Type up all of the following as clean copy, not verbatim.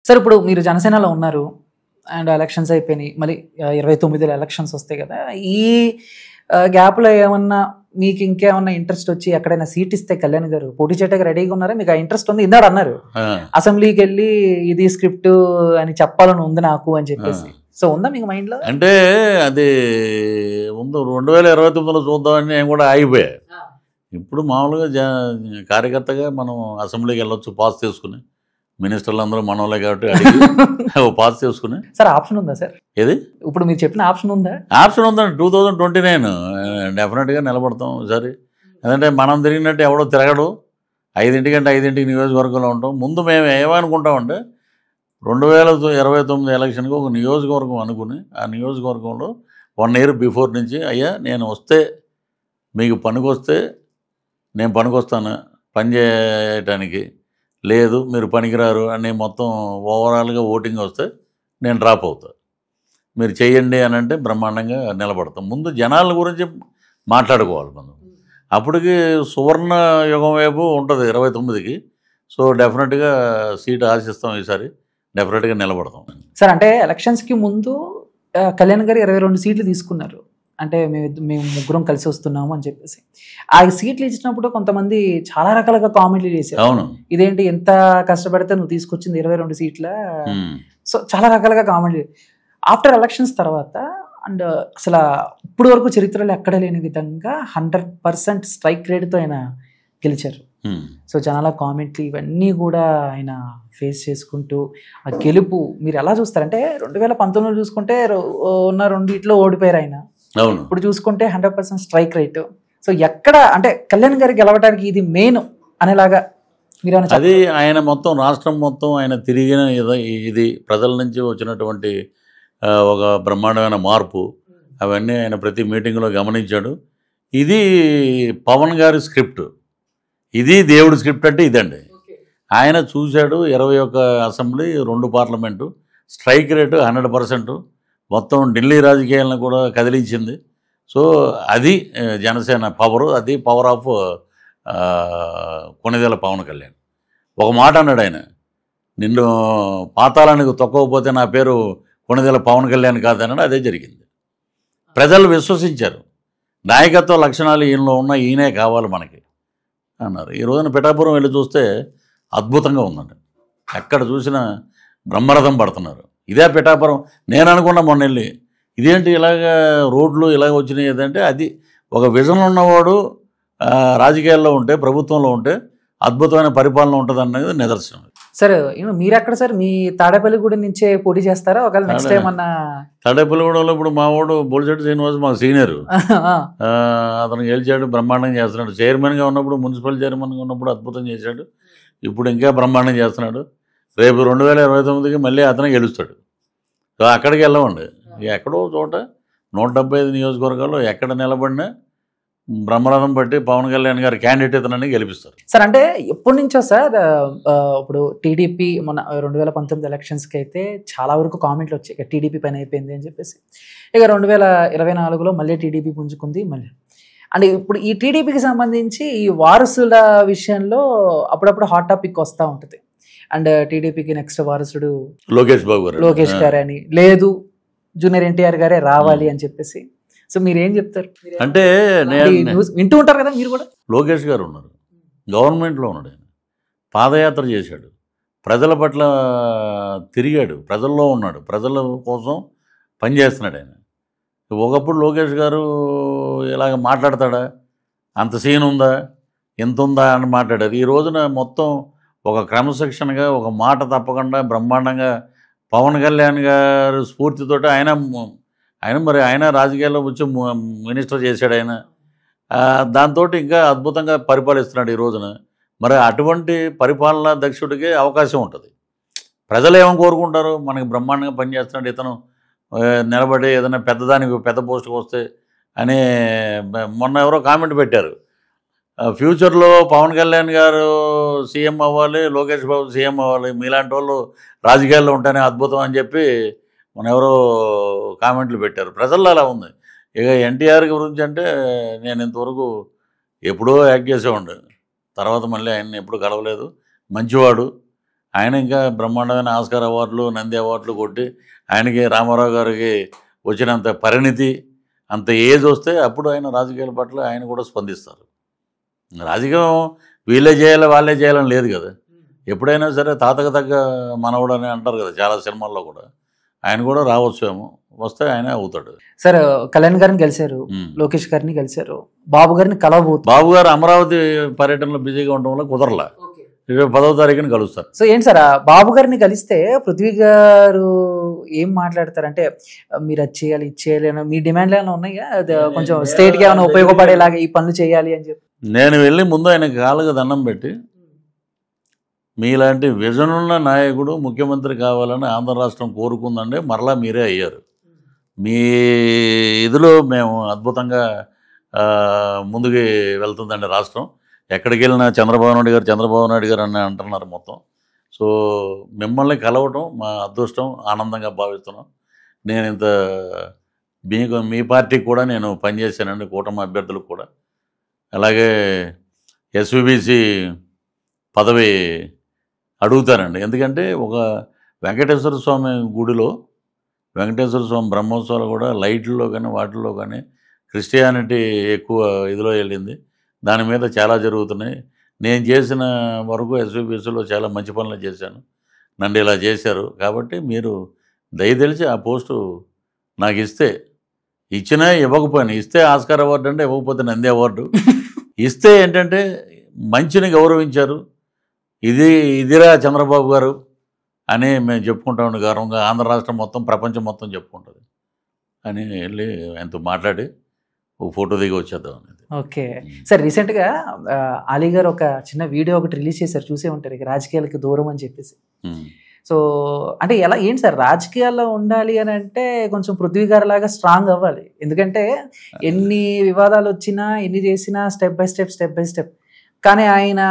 Sir ఇప్పుడు మీరు జనసేనలో ఉన్నారు అండ్ ఎలక్షన్స్ అయిపోయినాయి, మళ్ళీ 29లో ఎలక్షన్స్ వస్తాయి కదా. ఈ గ్యాప్లో ఏమన్నా మీకు ఇంకేమన్నా ఇంట్రెస్ట్ వచ్చి ఎక్కడైనా సీట్ ఇస్తే కళ్యాణ్ గారు పోటీ చేయడానికి రెడీగా ఉన్నారా? మీకు ఆ ఇంట్రెస్ట్ ఉంది, ఇందాడు అన్నారు అసెంబ్లీకి వెళ్ళి ఇది స్క్రిప్ట్ అని చెప్పాలని ఉంది నాకు అని చెప్పేసి. సో ఉందా మీకు మైండ్లో? అంటే అది ముందు 2029లో చూద్దామని నేను కూడా ఆగిపోయా. ఇప్పుడు మామూలుగా కార్యకర్తగా మనం అసెంబ్లీకి వెళ్ళొచ్చు, పాస్ తీసుకుని. మినిస్టర్లు అందరూ మనోళ్ళే కాబట్టి అడిగి పాస్ చేసుకుని. సార్ ఆప్షన్ ఉందా సార్? ఏది ఇప్పుడు మీరు చెప్పిన ఆప్షన్ ఉందా? ఆప్షన్ ఉందండి. 2029 డెఫినెట్గా నిలబడతాం ఈసారి. ఎందుకంటే మనం తిరిగినట్టు ఎవడో తిరగడు. 5ంటికంటే 5ంటికి నియోజకవర్గంలో ఉంటాం. ముందు మేము ఏమనుకుంటామంటే 2029 ఎలక్షన్కి ఒక నియోజకవర్గం అనుకుని ఆ నియోజకవర్గంలో 1 year బిఫోర్ నుంచి అయ్యా నేను వస్తే మీకు పనికొస్తే నేను పనికొస్తాను పని చేయటానికి, లేదు మీరు పనికిరారు అని మొత్తం ఓవరాల్గా ఓటింగ్ వస్తే నేను డ్రాప్ అవుతా, మీరు చేయండి అని అంటే బ్రహ్మాండంగా నిలబడతాం. ముందు జనాల గురించి మాట్లాడుకోవాలి మనం. అప్పటికి సువర్ణ యుగం వైపు ఉంటుంది 29కి. సో డెఫినెట్గా సీట్ ఆశిస్తాం ఈసారి, డెఫినెట్గా నిలబడతాం. సార్ అంటే ఎలక్షన్స్కి ముందు కళ్యాణ్ గారు 22 సీట్లు తీసుకున్నారు, అంటే మేము ముగ్గురం కలిసి వస్తున్నాము అని చెప్పేసి. ఆ సీట్లు ఇచ్చినప్పుడు కొంతమంది చాలా రకాలుగా కామెంట్లు చేశారు. అవును, ఇదేంటి ఎంత కష్టపడితే నువ్వు తీసుకొచ్చింది 22 సీట్ల. సో చాలా రకాలుగా కామెంట్లు. ఆఫ్టర్ ఎలక్షన్స్ తర్వాత అండ్ అసలు ఇప్పుడు వరకు చరిత్రలో ఎక్కడ లేని విధంగా 100% స్ట్రైక్ రేట్తో ఆయన గెలిచారు. సో జనాల కామెంట్లు ఇవన్నీ కూడా ఆయన ఫేస్ చేసుకుంటూ ఆ గెలుపు మీరు ఎలా చూస్తారంటే 2019లో చూసుకుంటే ఉన్న 2 ఓడిపోయారు ఆయన. ఇప్పుడు చూసుకుంటే 100% స్ట్రైక్ రేట్. సో ఎక్కడ అంటే కళ్యాణ్ గారికి గెలవడానికి ఇది మెయిన్ అనేలాగా మీరు అది ఆయన మొత్తం రాష్ట్రం మొత్తం ఆయన తిరిగిన ఇది ప్రజల నుంచి వచ్చినటువంటి ఒక బ్రహ్మాండమైన మార్పు అవన్నీ ఆయన ప్రతి మీటింగ్లో గమనించాడు. ఇది పవన్ గారి స్క్రిప్ట్, ఇది దేవుడి స్క్రిప్ట్ అంటే ఇదండి. ఆయన చూశాడు 21 అసెంబ్లీ 2 పార్లమెంటు, స్ట్రైక్ రేటు 100%, మొత్తం ఢిల్లీ రాజకీయాలను కూడా కదిలించింది. సో అది జనసేన పవరు, అది పవర్ ఆఫ్ కొణిదెల పవన్ కళ్యాణ్. ఒక మాట అన్నాడు ఆయన, నిన్ను పాతాళానికి తొక్కకపోతే నా పేరు కొణిదెల పవన్ కళ్యాణ్ కాదన్నాడు. అదే జరిగింది. ప్రజలు విశ్వసించారు, నాయకత్వ లక్షణాలు ఈయనలో ఉన్న ఈయనే కావాలి మనకి అన్నారు. ఈ రోజున పిఠాపురం వెళ్ళి చూస్తే అద్భుతంగా ఉందండి. ఎక్కడ చూసినా బ్రహ్మరథం పడుతున్నారు. ఇదే పిఠాపురం. నేను అనుకున్నా మొన్న వెళ్ళి, ఇదేంటి ఇలాగ రోడ్లు ఇలాగ వచ్చినాయి ఏదంటే, అది ఒక విజన్ ఉన్నవాడు రాజకీయాల్లో ఉంటే, ప్రభుత్వంలో ఉంటే అద్భుతమైన పరిపాలన ఉంటుంది అన్నది నిదర్శనం. సార్ మీరు ఎక్కడ సార్, మీ తాడేపల్లిగూడెం నుంచే పోటీ చేస్తారా ఒకవేళ నెక్స్ట్ టైం అన్న? తాడేపల్లిగూడెంలో ఇప్పుడు మా వాడు బొలిశెట్టి శ్రీనివాస్ మాకు సీనియర్, అతను గెలిచాడు, బ్రహ్మాండంగా చేస్తున్నాడు. చైర్మన్గా ఉన్నప్పుడు, మున్సిపల్ చైర్మన్గా ఉన్నప్పుడు అద్భుతం చేశాడు. ఇప్పుడు ఇంకా బ్రహ్మాండం చేస్తున్నాడు. రేపు 2029కి మళ్ళీ అతనే గెలుస్తాడు. సో అక్కడికి వెళ్ళమండి. ఎక్కడో చోట 175 నియోజకవర్గాల్లో ఎక్కడ నిలబడినా బ్రహ్మరథం బట్టి పవన్ కళ్యాణ్ గారి క్యాండిడేట్ ఇతనని గెలిపిస్తారు. సార్ అంటే ఎప్పటి నుంచో సార్ ఇప్పుడు టీడీపీ మొన్న 2019 ఎలక్షన్స్కి అయితే చాలా వరకు కామెంట్లు వచ్చాయి టీడీపీ పైన అయిపోయింది అని చెప్పేసి. ఇక 2024లో మళ్ళీ టీడీపీ పుంజుకుంది మళ్ళీ. అంటే ఇప్పుడు ఈ టీడీపీకి సంబంధించి ఈ వారసుల విషయంలో అప్పుడప్పుడు హాట్ టాపిక్ వస్తూ ఉంటుంది. అండ్ టీడీపీకి నెక్స్ట్ వారసుడు లోకేష్ గారు అని, లేదు జూనియర్ ఎన్టీఆర్ గారే రావాలి అని చెప్పేసి. సో మీరేం చెప్తారు? అంటే వింటూ ఉంటారు కదా మీరు కూడా. లోకేష్ గారు ఉన్నారు, గవర్నమెంట్లో ఉన్నాడు, ఆయన పాదయాత్ర చేశాడు, ప్రజల పట్ల తిరిగాడు, ప్రజల్లో ఉన్నాడు, ప్రజల కోసం పనిచేస్తున్నాడు ఆయన. ఒకప్పుడు లోకేష్ గారు ఇలాగ మాట్లాడతాడా, అంత సీన్ ఉందా, ఎంత ఉందా అని మాట్లాడారు. ఈ రోజున మొత్తం ఒక క్రమశిక్షణగా, ఒక మాట తప్పకుండా బ్రహ్మాండంగా పవన్ కళ్యాణ్ గారు స్ఫూర్తితోటి ఆయన రాజకీయాల్లో వచ్చి మినిస్టర్ చేశాడు ఆయన. దాంతో ఇంకా అద్భుతంగా పరిపాలిస్తున్నాడు ఈ రోజున. మరి అటువంటి పరిపాలనా దక్షుడికి అవకాశం ఉంటుంది. ప్రజలు ఏమని కోరుకుంటారు, మనకి బ్రహ్మాండంగా పనిచేస్తున్నాడు ఇతను, నిలబడి ఏదైనా పెద్ద పోస్టుకు వస్తే అని. మొన్న ఎవరో కామెంట్ పెట్టారు, ఫ్యూచర్లో పవన్ కళ్యాణ్ గారు సీఎం అవ్వాలి, లోకేష్ బాబు సీఎం అవ్వాలి, మీలాంటి వాళ్ళు రాజకీయాల్లో ఉంటేనే అద్భుతం అని చెప్పి మన ఎవరో కామెంట్లు పెట్టారు. ప్రజల్లో అలా ఉంది. ఇక ఎన్టీఆర్ గురించి అంటే నేను ఇంతవరకు ఎప్పుడో యాక్ట్ చేసేవాడు, తర్వాత మళ్ళీ ఆయన్ని ఎప్పుడు కలవలేదు. మంచివాడు, ఆయన ఇంకా బ్రహ్మాండమైన ఆస్కార్ అవార్డులు, నంది అవార్డులు కొట్టి ఆయనకి రామారావు గారికి వచ్చినంత పరిణితి, అంత ఏజ్ వస్తే అప్పుడు ఆయన రాజకీయాల పట్ల ఆయన కూడా స్పందిస్తారు. రాజకీయం వీళ్ళే చేయాలి వాళ్ళే చేయాలని లేదు కదా. ఎప్పుడైనా సరే తాతకు తగ్గ మనవడు అని అంటారు కదా చాలా సినిమాల్లో కూడా. ఆయన కూడా రావచ్చేమో, వస్తే ఆయనే అవుతాడు. సార్ కళ్యాణ్ గారిని కలిశారు, లోకేష్ గారిని కలిశారు, బాబు గారిని కలవబోతున్నారు. బాబు గారు అమరావతి పర్యటనలో బిజీగా ఉండడం వల్ల కుదరలా. 10వ తారీఖున కలుస్తారు. సో ఏంటి సార్ బాబు గారిని కలిస్తే పృథ్వీ గారు ఏం మాట్లాడతారంటే మీరు అది చేయాలి ఇది చేయాలి అని మీ డిమాండ్లు ఏమైనా ఉన్నాయా? కొంచెం స్టేట్కి ఏమైనా ఉపయోగపడేలాగా ఈ పనులు చేయాలి అని చెప్పి. నేను వెళ్ళి ముందు ఆయన కాళ్ళకు దండం పెట్టి, మీలాంటి విజన్ ఉన్న నాయకుడు ముఖ్యమంత్రి కావాలని ఆంధ్ర రాష్ట్రం కోరుకుందంటే మరలా మీరే అయ్యారు. మీ ఇదిలో మేము అద్భుతంగా ముందుకు వెళ్తుందండి రాష్ట్రం. ఎక్కడికి వెళ్ళినా చంద్రబాబు నాయుడు గారు అని అంటున్నారు మొత్తం. సో మిమ్మల్ని కలవటం మా అదృష్టం, ఆనందంగా భావిస్తున్నాం. నేను ఇంత మీ పార్టీకి కూడా నేను పనిచేశానండి, కూటమి అభ్యర్థులకు కూడా. అలాగే ఎస్విబిసి పదవి అడుగుతానండి. ఎందుకంటే ఒక వెంకటేశ్వర స్వామి గుడిలో వెంకటేశ్వర స్వామి బ్రహ్మోత్సవాలు కూడా లైట్లలో కానీ వాటిల్లో కానీ క్రిస్టియానిటీ ఎక్కువ ఇదిలో వెళ్ళింది. దాని మీద చాలా జరుగుతున్నాయి. నేను చేసిన వరకు ఎస్విబిసిలో చాలా మంచి పనులు చేశాను, నన్ను ఇలా చేశారు. కాబట్టి మీరు దయతెలిచి ఆ పోస్టు నాకు ఇచ్చినా ఇవ్వకపోయినా, ఇస్తే ఆస్కార్ అవార్డు అంటే, ఇవ్వకపోతే నంది అవార్డు. ఇస్తే ఏంటంటే మంచిని గౌరవించారు, ఇదిరా చంద్రబాబు గారు అని మేము చెప్పుకుంటాం గౌరవంగా. ఆంధ్ర రాష్ట్రం మొత్తం, ప్రపంచం మొత్తం చెప్పుకుంటుంది అని వెళ్ళి ఆయనతో మాట్లాడి ఒక ఫోటో దిగి వచ్చేద్దాం అనేది. ఓకే సార్, రీసెంట్గా అలీ గారు ఒక చిన్న వీడియో ఒకటి రిలీజ్ చేశారు, చూసే ఉంటారు, ఇక రాజకీయాలకి దూరం అని చెప్పేసి. సో అంటే ఏంటి సార్, రాజకీయాల్లో ఉండాలి అని అంటే కొంచెం పృథ్వీ గారు లాగా స్ట్రాంగ్ అవ్వాలి. ఎందుకంటే ఎన్ని వివాదాలు వచ్చినా ఎన్ని చేసినా స్టెప్ బై స్టెప్. కానీ ఆయన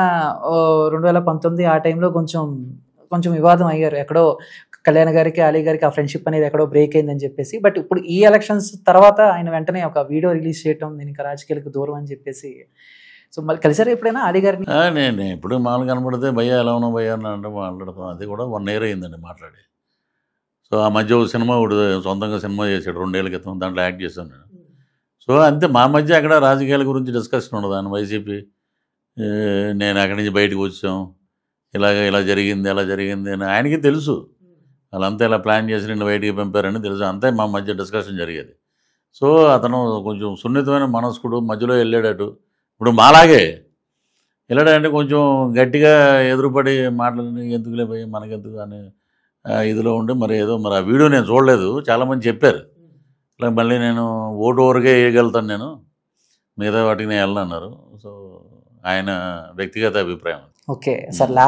2019 ఆ టైంలో కొంచెం వివాదం అయ్యారు. ఎక్కడో కళ్యాణ్ గారికి అలీ గారికి ఆ ఫ్రెండ్షిప్ అనేది ఎక్కడో బ్రేక్ అయిందని చెప్పేసి. బట్ ఇప్పుడు ఈ ఎలక్షన్స్ తర్వాత ఆయన వెంటనే ఒక వీడియో రిలీజ్ చేయటం, నేను ఇంకా రాజకీయాలకు దూరం అని చెప్పేసి. సో మళ్ళీ కలిసారా ఎప్పుడైనా అలీ గారిని? నేను ఎప్పుడు మామూలు కనపడితే భయ్యా ఎలా ఉన్నావు భయ్యా అని అంటే మాట్లాడతాం. అది కూడా 1 year అయిందండి మాట్లాడి. సో ఆ మధ్య ఒక సినిమా సొంతంగా సినిమా చేశాడు 2 ఏళ్ల క్రితం, దాంట్లో యాక్ట్ చేశాను నేను. సో అంతే, మా మధ్య అక్కడ రాజకీయాల గురించి డిస్కషన్ ఉండదు. ఆయన వైసీపీ, నేను అక్కడి నుంచి బయటకు వచ్చాం, ఇలా జరిగింది అలా జరిగింది అని ఆయనకి తెలుసు. వాళ్ళంతా ఇలా ప్లాన్ చేసి నిన్ను బయటికి పంపారని తెలుసు. అంతే మా మధ్య డిస్కషన్ జరిగేది. సో అతను కొంచెం సున్నితమైన మనస్కుడు, మధ్యలో వెళ్ళాడటు. ఇప్పుడు మాలాగే వెళ్ళాడంటే కొంచెం గట్టిగా ఎదురుపడి మాటలని ఎందుకులే పోయి మనకెందుకు అని ఇదిలో ఉండి మరి ఆ వీడియో నేను చూడలేదు. చాలామంది చెప్పారు ఇలా మళ్ళీ నేను ఓటు వరకే వేయగలుగుతాను, నేను మిగతా వాటికి నేను వెళ్ళనన్నారు. సో ఆయన వ్యక్తిగత అభిప్రాయం. Okay sir, last